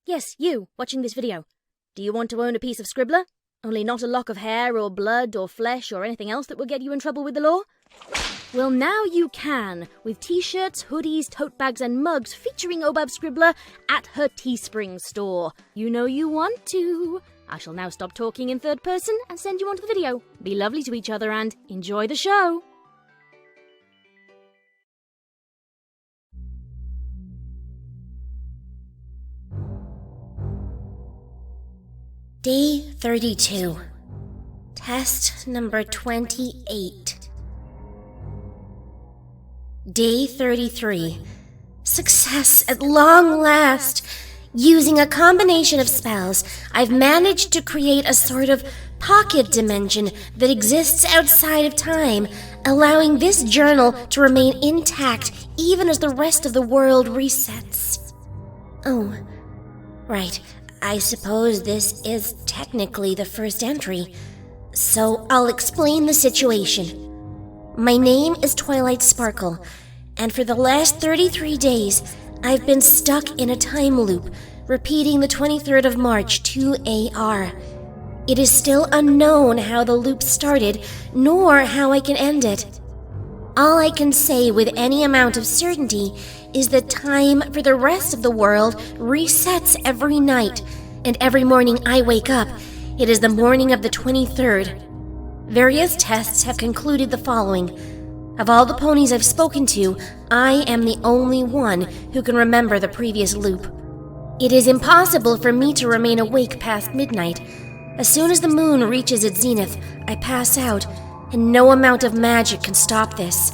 Yes, you, watching this video. Do you want to own a piece of Scribbler? Only not a lock of hair or blood or flesh or anything else that will get you in trouble with the law? Well, now you can, with t-shirts, hoodies, tote bags and mugs featuring Obab Scribbler at her Teespring store. You know you want to. I shall now stop talking in third person and send you on to the video. Be lovely to each other and enjoy the show. Day 32. Test number 28. Day 33. Success at long last! Using a combination of spells, I've managed to create a sort of pocket dimension that exists outside of time, allowing this journal to remain intact even as the rest of the world resets. Oh, right. I suppose this is technically the first entry, so I'll explain the situation. My name is Twilight Sparkle, and for the last 33 days, I've been stuck in a time loop, repeating the 23rd of March 2AR. It is still unknown how the loop started, nor how I can end it. All I can say with any amount of certainty is that time for the rest of the world resets every night, and every morning I wake up, it is the morning of the 23rd. Various tests have concluded the following. Of all the ponies I've spoken to, I am the only one who can remember the previous loop. It is impossible for me to remain awake past midnight. As soon as the moon reaches its zenith, I pass out, and no amount of magic can stop this.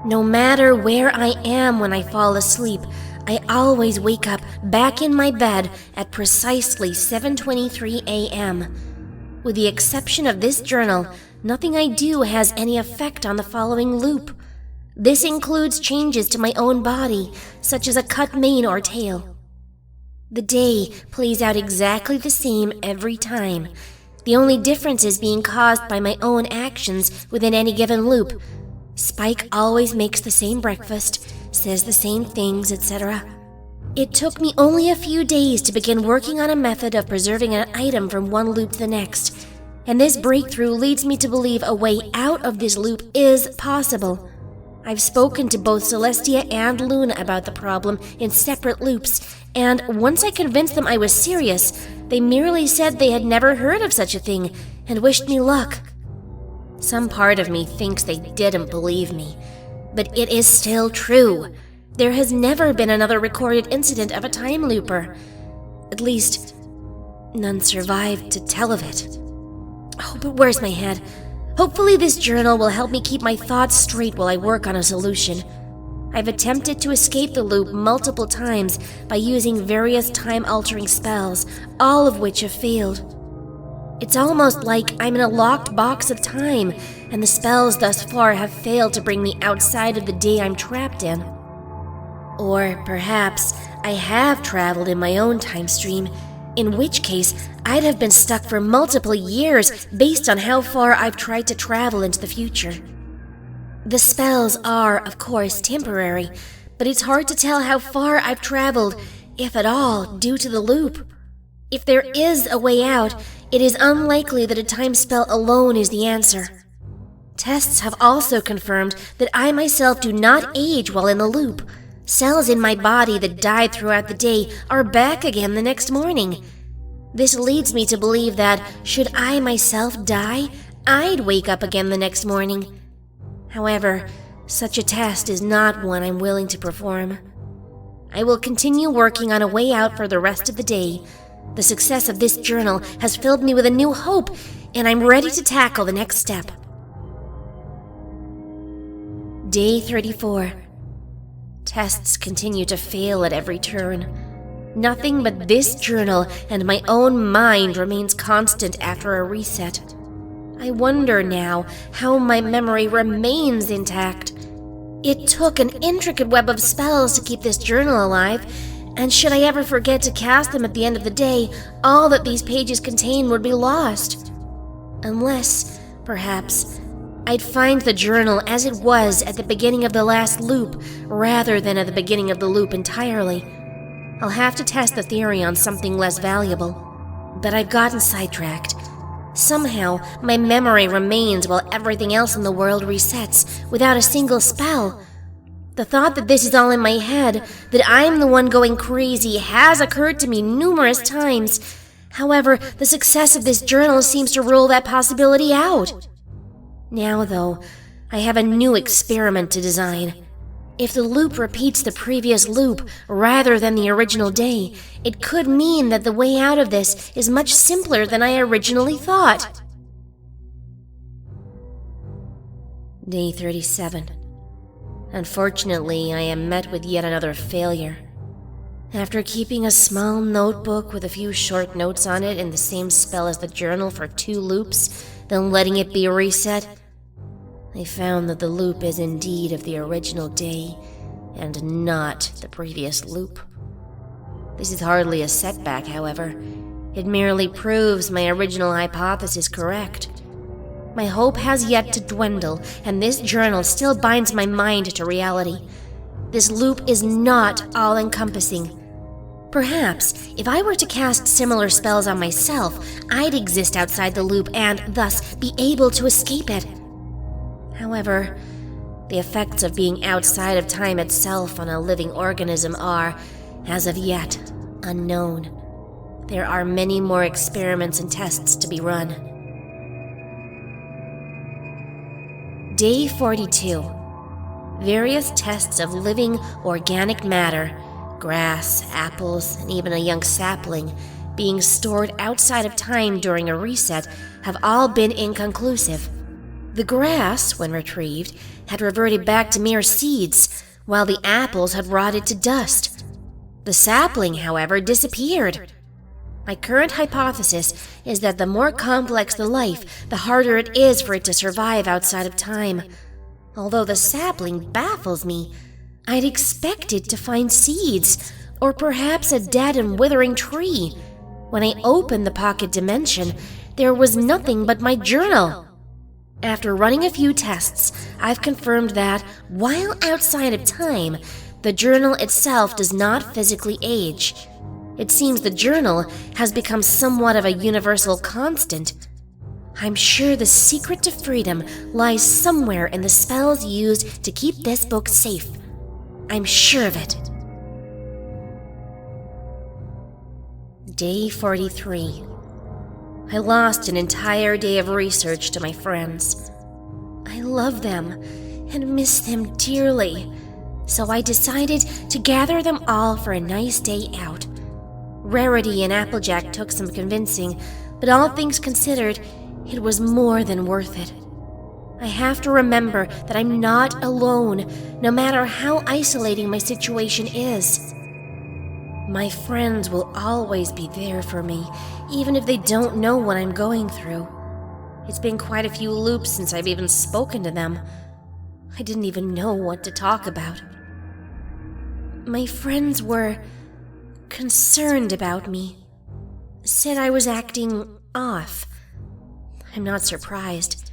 No matter where I am when I fall asleep, I always wake up back in my bed at precisely 7:23 a.m. With the exception of this journal, nothing I do has any effect on the following loop. This includes changes to my own body, such as a cut mane or tail. The day plays out exactly the same every time. The only difference is being caused by my own actions within any given loop. Spike always makes the same breakfast, says the same things, etc. It took me only a few days to begin working on a method of preserving an item from one loop to the next, and this breakthrough leads me to believe a way out of this loop is possible. I've spoken to both Celestia and Luna about the problem in separate loops, and once I convinced them I was serious, they merely said they had never heard of such a thing and wished me luck. Some part of me thinks they didn't believe me, but it is still true. There has never been another recorded incident of a time looper. At least, none survived to tell of it. Oh, but where's my head? Hopefully this journal will help me keep my thoughts straight while I work on a solution. I've attempted to escape the loop multiple times by using various time-altering spells, all of which have failed. It's almost like I'm in a locked box of time, and the spells thus far have failed to bring me outside of the day I'm trapped in. Or perhaps I have traveled in my own time stream, in which case I'd have been stuck for multiple years based on how far I've tried to travel into the future. The spells are, of course, temporary, but it's hard to tell how far I've traveled, if at all, due to the loop. If there is a way out, it is unlikely that a time spell alone is the answer. Tests have also confirmed that I myself do not age while in the loop. Cells in my body that died throughout the day are back again the next morning. This leads me to believe that, should I myself die, I'd wake up again the next morning. However, such a test is not one I'm willing to perform. I will continue working on a way out for the rest of the day. The success of this journal has filled me with a new hope, and I'm ready to tackle the next step. Day 34. Tests continue to fail at every turn. Nothing but this journal and my own mind remains constant after a reset. I wonder now how my memory remains intact. It took an intricate web of spells to keep this journal alive, and should I ever forget to cast them at the end of the day, all that these pages contain would be lost. Unless, perhaps, I'd find the journal as it was at the beginning of the last loop, rather than at the beginning of the loop entirely. I'll have to test the theory on something less valuable. But I've gotten sidetracked. Somehow, my memory remains while everything else in the world resets without a single spell. The thought that this is all in my head, that I'm the one going crazy, has occurred to me numerous times. However, the success of this journal seems to rule that possibility out. Now, though, I have a new experiment to design. If the loop repeats the previous loop rather than the original day, it could mean that the way out of this is much simpler than I originally thought. Day 37. Unfortunately, I am met with yet another failure. After keeping a small notebook with a few short notes on it in the same spell as the journal for 2 loops, then letting it be reset, I found that the loop is indeed of the original day, and not the previous loop. This is hardly a setback, however. It merely proves my original hypothesis correct. My hope has yet to dwindle, and this journal still binds my mind to reality. This loop is not all-encompassing. Perhaps, if I were to cast similar spells on myself, I'd exist outside the loop and, thus, be able to escape it. However, the effects of being outside of time itself on a living organism are, as of yet, unknown. There are many more experiments and tests to be run. Day 42. Various tests of living organic matter, grass, apples, and even a young sapling, being stored outside of time during a reset, have all been inconclusive. The grass, when retrieved, had reverted back to mere seeds, while the apples had rotted to dust. The sapling, however, disappeared. My current hypothesis is that the more complex the life, the harder it is for it to survive outside of time. Although the sapling baffles me, I'd expected to find seeds, or perhaps a dead and withering tree. When I opened the pocket dimension, there was nothing but my journal. After running a few tests, I've confirmed that, while outside of time, the journal itself does not physically age. It seems the journal has become somewhat of a universal constant. I'm sure the secret to freedom lies somewhere in the spells used to keep this book safe. I'm sure of it. Day 43. I lost an entire day of research to my friends. I love them and miss them dearly, so I decided to gather them all for a nice day out. Rarity and Applejack took some convincing, but all things considered, it was more than worth it. I have to remember that I'm not alone, no matter how isolating my situation is. My friends will always be there for me, even if they don't know what I'm going through. It's been quite a few loops since I've even spoken to them. I didn't even know what to talk about. My friends were concerned about me, said I was acting off. I'm not surprised.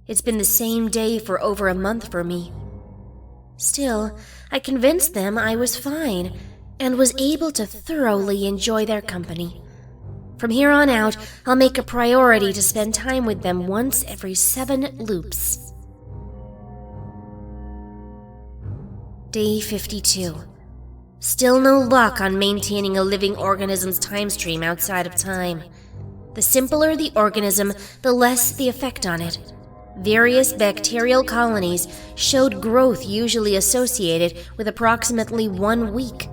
It's been the same day for over a month for me. Still, I convinced them I was fine, and was able to thoroughly enjoy their company. From here on out, I'll make a priority to spend time with them once every 7 loops. Day 52. Still no luck on maintaining a living organism's time stream outside of time. The simpler the organism, the less the effect on it. Various bacterial colonies showed growth usually associated with approximately 1 week.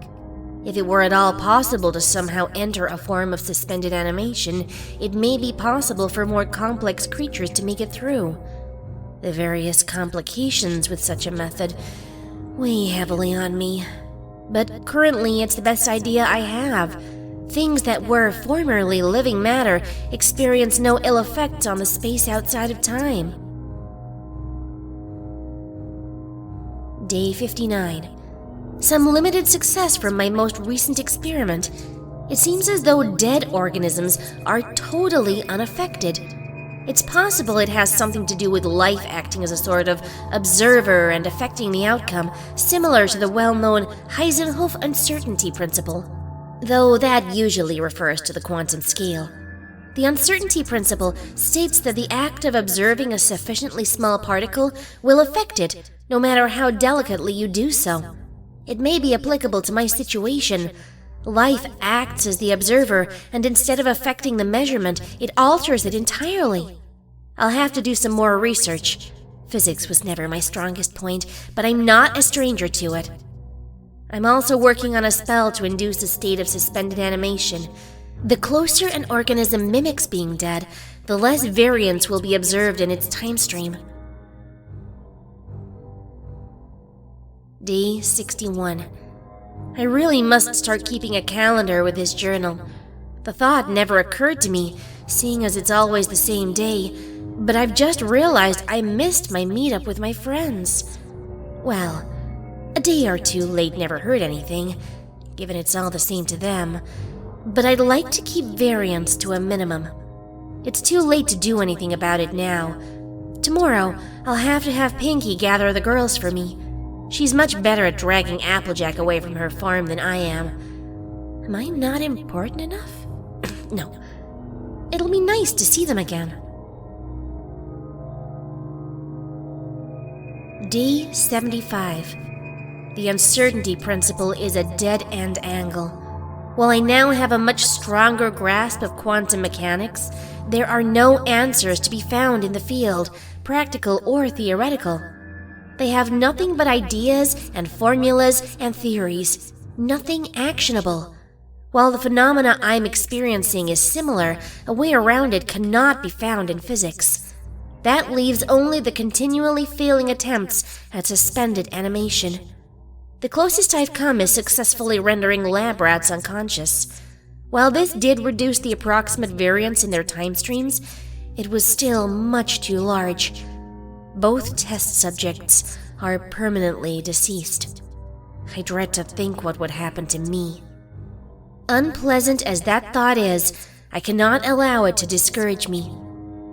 If it were at all possible to somehow enter a form of suspended animation, it may be possible for more complex creatures to make it through. The various complications with such a method weigh heavily on me. But currently it's the best idea I have. Things that were formerly living matter experience no ill effects on the space outside of time. Day 59. Some limited success from my most recent experiment. It seems as though dead organisms are totally unaffected. It's possible it has something to do with life acting as a sort of observer and affecting the outcome, similar to the well-known Heisenhoff uncertainty principle. though that usually refers to the quantum scale. The uncertainty principle states that the act of observing a sufficiently small particle will affect it, no matter how delicately you do so. It may be applicable to my situation. Life acts as the observer, and instead of affecting the measurement, it alters it entirely. I'll have to do some more research. Physics was never my strongest point, but I'm not a stranger to it. I'm also working on a spell to induce a state of suspended animation. The closer an organism mimics being dead, the less variance will be observed in its time stream. Day 61. I really must start keeping a calendar with this journal. The thought never occurred to me, seeing as it's always the same day, but I've just realized I missed my meetup with my friends. Well, a day or two late never hurt anything, given it's all the same to them, but I'd like to keep variance to a minimum. It's too late to do anything about it now. Tomorrow, I'll have to have Pinky gather the girls for me. She's much better at dragging Applejack away from her farm than I am. Am I not important enough? No. It'll be nice to see them again. Day 75. The uncertainty principle is a dead-end angle. While I now have a much stronger grasp of quantum mechanics, there are no answers to be found in the field, practical or theoretical. They have nothing but ideas and formulas and theories, nothing actionable. While the phenomena I'm experiencing is similar, a way around it cannot be found in physics. That leaves only the continually failing attempts at suspended animation. The closest I've come is successfully rendering lab rats unconscious. While this did reduce the approximate variance in their time streams, it was still much too large. Both test subjects are permanently deceased. I dread to think what would happen to me. Unpleasant as that thought is, I cannot allow it to discourage me.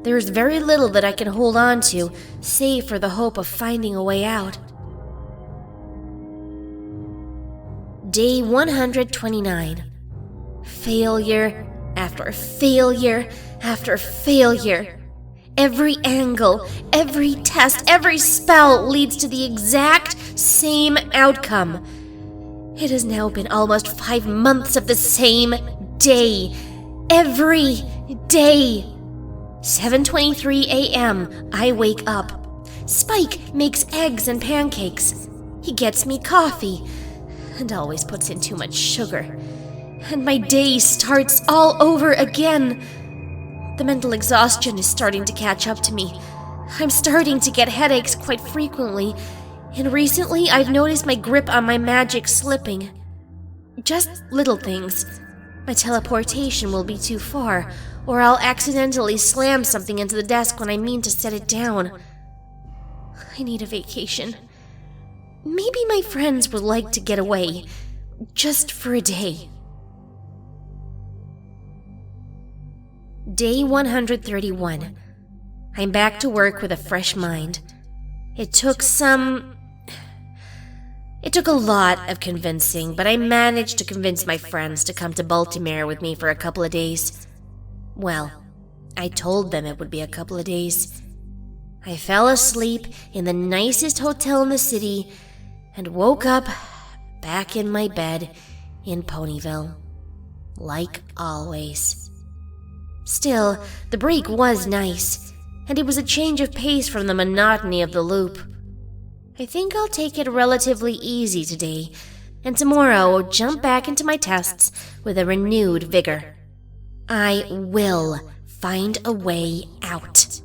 There is very little that I can hold on to, save for the hope of finding a way out. Day 129. Failure after failure after failure. Every angle, every test, every spell leads to the exact same outcome. It has now been almost 5 months of the same day. Every day. 7:23 a.m. I wake up. Spike makes eggs and pancakes. He gets me coffee and always puts in too much sugar. And my day starts all over again. The mental exhaustion is starting to catch up to me. I'm starting to get headaches quite frequently, and recently I've noticed my grip on my magic slipping. Just little things. My teleportation will be too far, or I'll accidentally slam something into the desk when I mean to set it down. I need a vacation. Maybe my friends would like to get away, just for a day. Day 131. I'm back to work with a fresh mind. It took a lot of convincing, but I managed to convince my friends to come to Baltimore with me for a couple of days. Well, I told them it would be a couple of days. I fell asleep in the nicest hotel in the city and woke up back in my bed in Ponyville, like always. Still, the break was nice, and it was a change of pace from the monotony of the loop. I think I'll take it relatively easy today, and tomorrow I'll jump back into my tests with a renewed vigor. I will find a way out.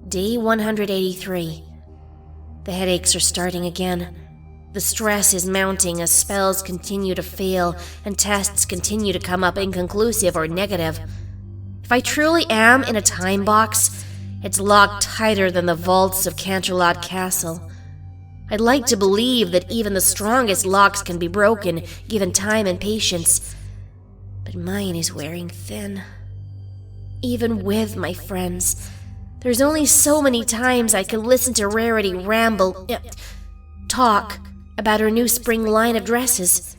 Day 183. The headaches are starting again. The stress is mounting as spells continue to fail and tests continue to come up inconclusive or negative. If I truly am in a time box, it's locked tighter than the vaults of Canterlot Castle. I'd like to believe that even the strongest locks can be broken, given time and patience. But mine is wearing thin. Even with my friends, there's only so many times I can listen to Rarity ramble, talk, about her new spring line of dresses.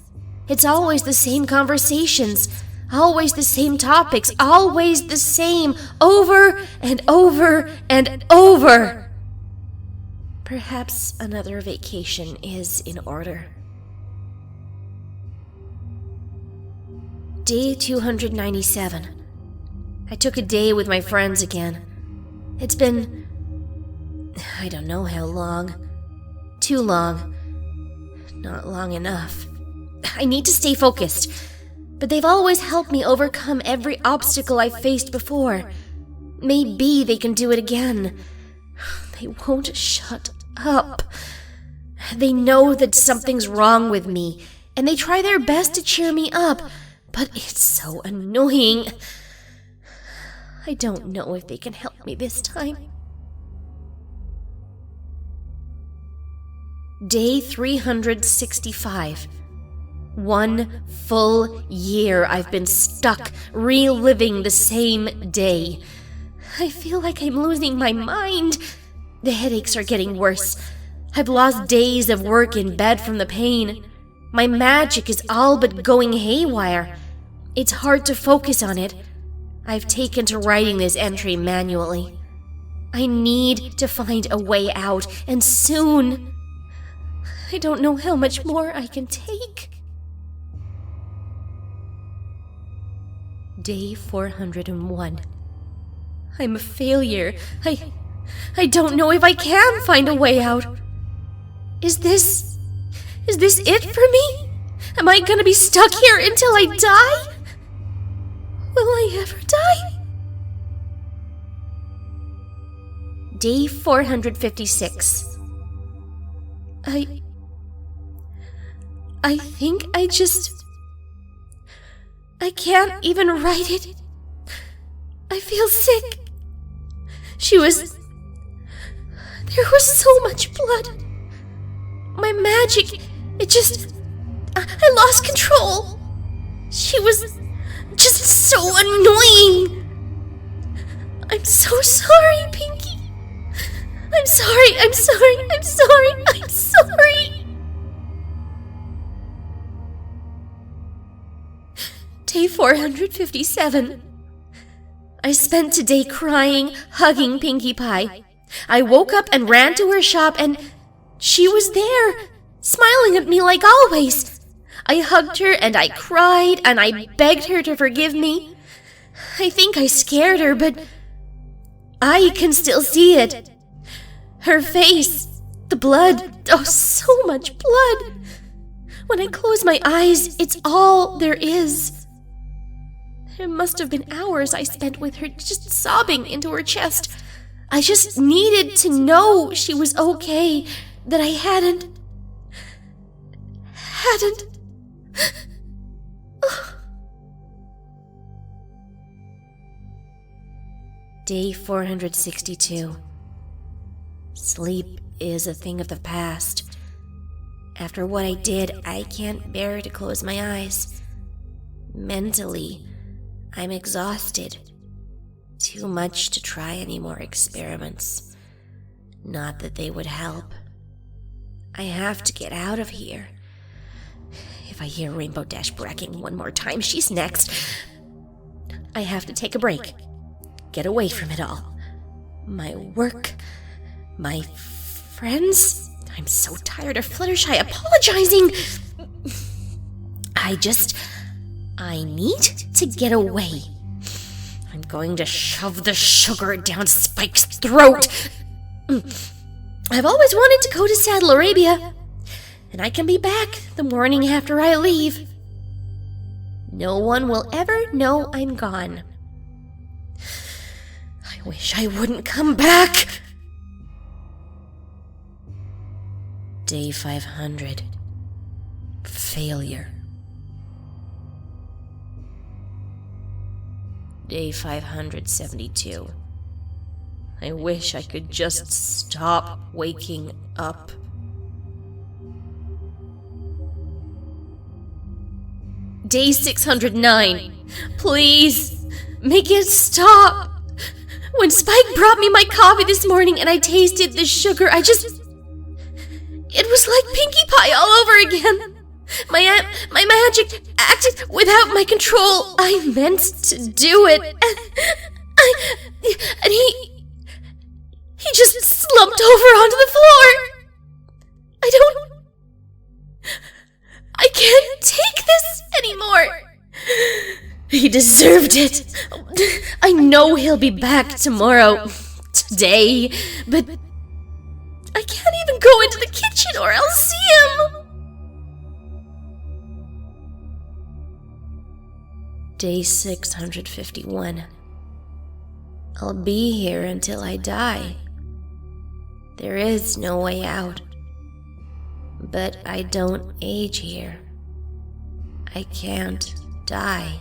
It's always the same conversations, always the same topics, always the same, over and over and over. Perhaps another vacation is in order. Day 297. I took a day with my friends again. It's been... I don't know how long. Too long. Not long enough. I need to stay focused, but they've always helped me overcome every obstacle I've faced before. Maybe they can do it again. They won't shut up. They know that something's wrong with me, and they try their best to cheer me up, but it's so annoying. I don't know if they can help me this time. Day 365. 1 full year I've been stuck reliving the same day. I feel like I'm losing my mind. The headaches are getting worse. I've lost days of work in bed from the pain. My magic is all but going haywire. It's hard to focus on it. I've taken to writing this entry manually. I need to find a way out, and soon. I don't know how much more I can take. Day 401. I'm a failure. I don't know if I can find a way out. Is this it for me? Am I gonna be stuck here until I die? Will I ever die? Day 456. I think I can't even write it. I feel sick. There was so much blood. My magic, I lost control. She was just so annoying. I'm so sorry, Pinky. I'm sorry. Day 457. I spent today crying, hugging Pinkie Pie. I woke up and ran to her shop and she was there, smiling at me like always. I hugged her and I cried and I begged her to forgive me. I think I scared her, but I can still see it. Her face, the blood, oh, so much blood. When I close my eyes, it's all there is. There must have been hours I spent with her just sobbing into her chest. I just needed to know she was okay, that I hadn't. Day 462. Sleep is a thing of the past. After what I did, I can't bear to close my eyes. Mentally, I'm exhausted. Too much to try any more experiments. Not that they would help. I have to get out of here. If I hear Rainbow Dash bracking one more time, she's next. I have to take a break. Get away from it all. My work, my friends. I'm so tired of Fluttershy apologizing. I need to get away. I'm going to shove the sugar down Spike's throat. I've always wanted to go to Saddle Arabia, and I can be back the morning after I leave. No one will ever know I'm gone. I wish I wouldn't come back. Day 500. Failure. Day 572. I wish I could just stop waking up. Day 609. Please, make it stop. When Spike brought me my coffee this morning and I tasted the sugar, It was like Pinkie Pie all over again. My magic acted without my control. I meant to do it. And he just slumped over onto the floor. I can't take this anymore. He deserved it. I know he'll be back tomorrow. Today. But I can't even go into the kitchen or I'll see him. Day 651. I'll be here until I die. There is no way out. But I don't age here. I can't die.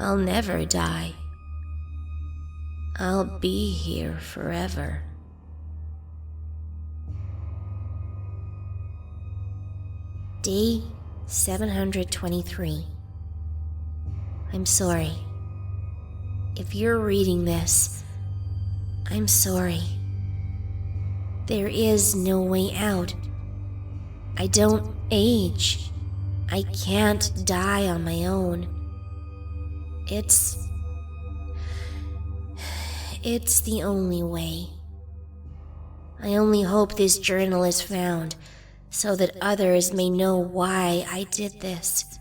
I'll never die. I'll be here forever. Day 723. I'm sorry. If you're reading this, I'm sorry. There is no way out. I don't age. I can't die on my own. It's the only way. I only hope this journal is found so that others may know why I did this,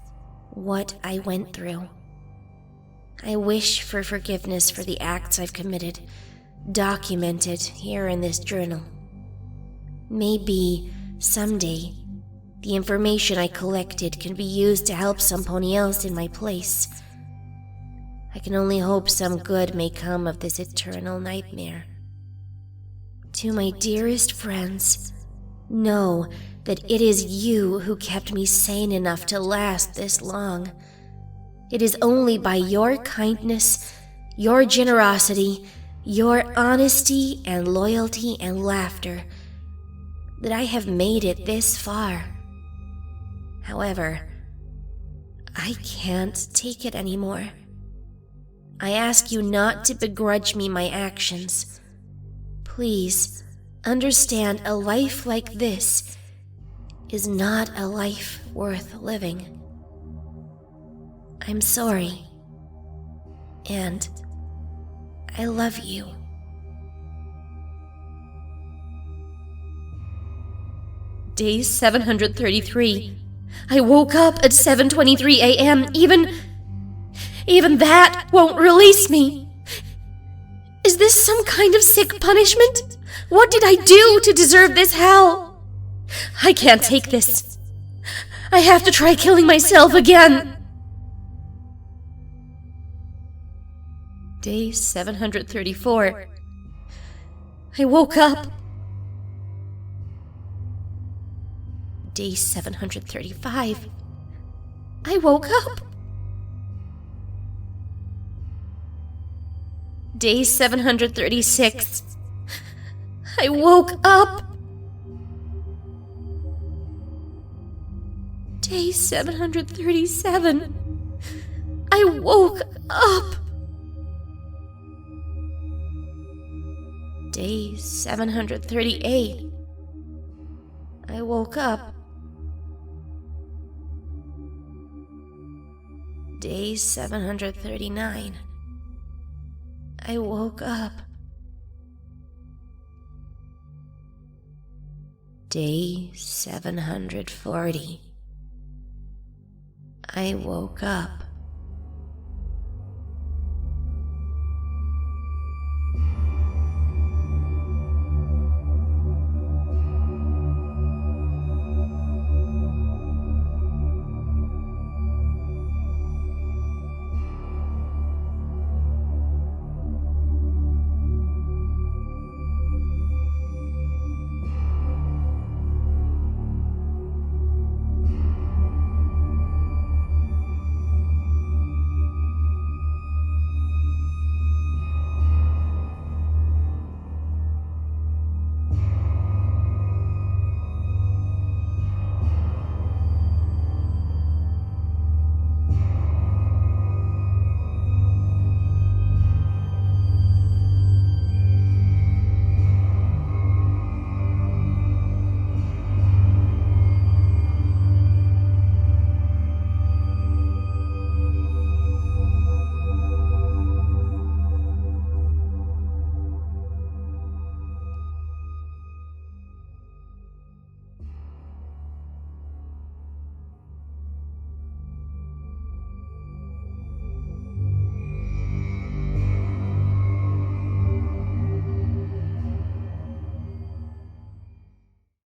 what I went through. I wish for forgiveness for the acts I've committed, documented here in this journal. Maybe, someday, the information I collected can be used to help somebody else in my place. I can only hope some good may come of this eternal nightmare. To my dearest friends, know that it is you who kept me sane enough to last this long. It is only by your kindness, your generosity, your honesty and loyalty and laughter that I have made it this far. However, I can't take it anymore. I ask you not to begrudge me my actions. Please understand a life like this is not a life worth living. I'm sorry, and I love you. Day 733. I woke up at 7:23 a.m. Even that won't release me. Is this some kind of sick punishment? What did I do to deserve this hell? I can't take this. I have to try killing myself again. Day 734. I woke up. Day 735. I woke up. Day 736. I woke up. Day 737. I woke up. Day 738. I woke up. Day 739. I woke up. Day 740. I woke up.